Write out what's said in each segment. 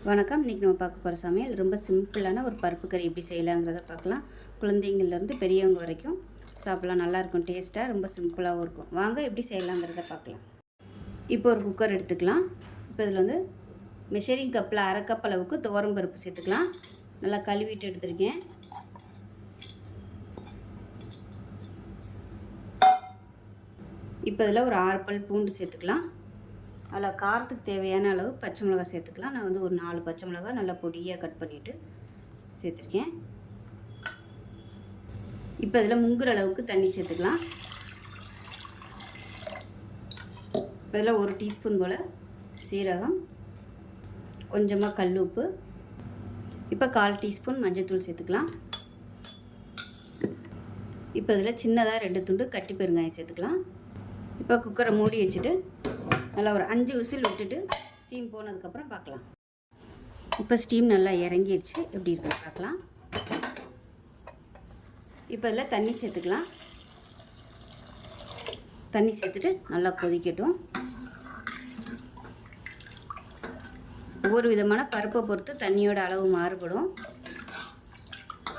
வணக்கம். இன்றைக்கி நம்ம பார்க்க போகிற சமையல் ரொம்ப சிம்பிளான ஒரு பருப்பு கறி எப்படி செய்யலாங்கிறத பார்க்கலாம். குழந்தைங்கள்லேருந்து பெரியவங்க வரைக்கும் சாப்பிட்லாம். நல்லாயிருக்கும், டேஸ்ட்டாக ரொம்ப சிம்பிளாகவும் இருக்கும். வாங்க எப்படி செய்யலாங்கிறத பார்க்கலாம். இப்போ ஒரு குக்கர் எடுத்துக்கலாம். இப்போ இதில் மெஷரிங் கப்பில் 1/2 கப் அளவுக்கு துவரம் பருப்பு சேர்த்துக்கலாம். நல்லா கழுவிட்டு எடுத்துருக்கேன். இப்போ இதில் ஒரு 6 பல் பூண்டு சேர்த்துக்கலாம். அதில் காரத்துக்கு தேவையான அளவு பச்சை மிளகாய் சேர்த்துக்கலாம். நான் ஒரு 4 பச்சை மிளகாய் நல்லா பொடியாக கட் பண்ணிவிட்டு சேர்த்துருக்கேன். இப்போ இதில் முங்குற அளவுக்கு தண்ணி சேர்த்துக்கலாம். இப்போ இதில் 1 டீஸ்பூன் போல் சீரகம், கொஞ்சமாக கல் உப்பு, இப்போ 1/4 டீஸ்பூன் மஞ்சள்தூள் சேர்த்துக்கலாம். இப்போ இதில் சின்னதாக 2 துண்டு கட்டி பெருங்காயம் சேர்த்துக்கலாம். இப்போ குக்கரை மூடி வச்சுட்டு நல்லா ஒரு 5 விசில் விட்டுட்டு ஸ்டீம் போனதுக்கப்புறம் பார்க்கலாம். இப்போ ஸ்டீம் நல்லா இறங்கிடுச்சு. எப்படி இருக்குன்னு பார்க்கலாம். இப்போ இதில் தண்ணி சேர்த்துக்கலாம். தண்ணி சேர்த்துட்டு நல்லா கொதிக்கட்டும். ஒவ்வொரு விதமான பருப்பை பொறுத்து தண்ணியோட அளவு மாறுபடும்.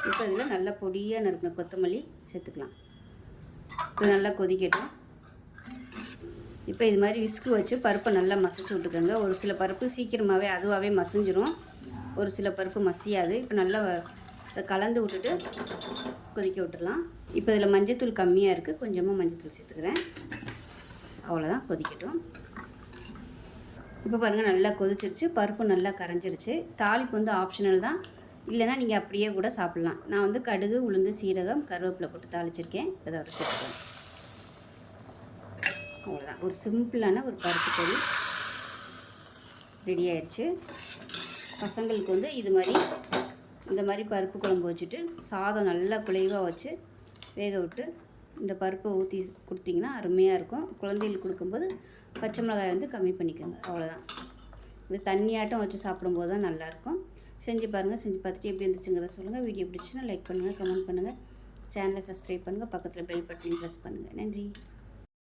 இப்போ இதில் நல்லா பொடியாக நறுக்கின கொத்தமல்லி சேர்த்துக்கலாம். இது நல்லா கொதிக்கட்டும். இப்போ இது மாதிரி விஸ்கு வச்சு பருப்பை நல்லா மசிச்சு விட்டுக்கோங்க. ஒரு சில பருப்பு சீக்கிரமாகவே அதுவாகவே மசிஞ்சிரும், ஒரு சில பருப்பு மசியாது. இப்போ நல்லா இதை கலந்து விட்டுட்டு கொதிக்க விட்டுடலாம். இப்போ இதில் மஞ்சத்தூள் கம்மியாக இருக்குது, கொஞ்சமாக மஞ்சத்தூள் சேர்த்துக்கிறேன். அவ்வளோதான், கொதிக்கட்டும். இப்போ பாருங்கள் நல்லா கொதிச்சிருச்சு, பருப்பு நல்லா கரைஞ்சிருச்சு. தாளிப்பு ஆப்ஷனல் தான், இல்லைனா நீங்கள் அப்படியே கூட சாப்பிட்லாம். நான் கடுகு, உளுந்து, சீரகம், கருவேப்பிலை போட்டு தாளிச்சிருக்கேன். இதோட சேர்த்துக்கிறேன். அவ்வளோதான், ஒரு சிம்பிளான ஒரு பருப்பு கறி ரெடி ஆயிடுச்சு. பசங்களுக்கு இது மாதிரி இந்த மாதிரி பருப்பு குழம்பு வச்சுட்டு சாதம் நல்லா குழைவாக வச்சு வேக விட்டு இந்த பருப்பை ஊற்றி கொடுத்திங்கன்னா அருமையாக இருக்கும். குழந்தைகளுக்கு கொடுக்கும்போது பச்சை மிளகாய் கம்மி பண்ணிக்கோங்க. அவ்வளோதான். இது தண்ணியாட்டம் வச்சு சாப்பிடும்போது தான் நல்லாயிருக்கும். செஞ்சு பாருங்கள். செஞ்சு பார்த்துட்டு எப்படி இருந்துச்சுங்கிறத சொல்லுங்கள். வீடியோ பிடிச்சுன்னா லைக் பண்ணுங்கள், கமெண்ட் பண்ணுங்கள், சேனலை சப்ஸ்கிரைப் பண்ணுங்கள், பக்கத்தில் பெல் பட்டனையும் ப்ரெஸ் பண்ணுங்கள். நன்றி.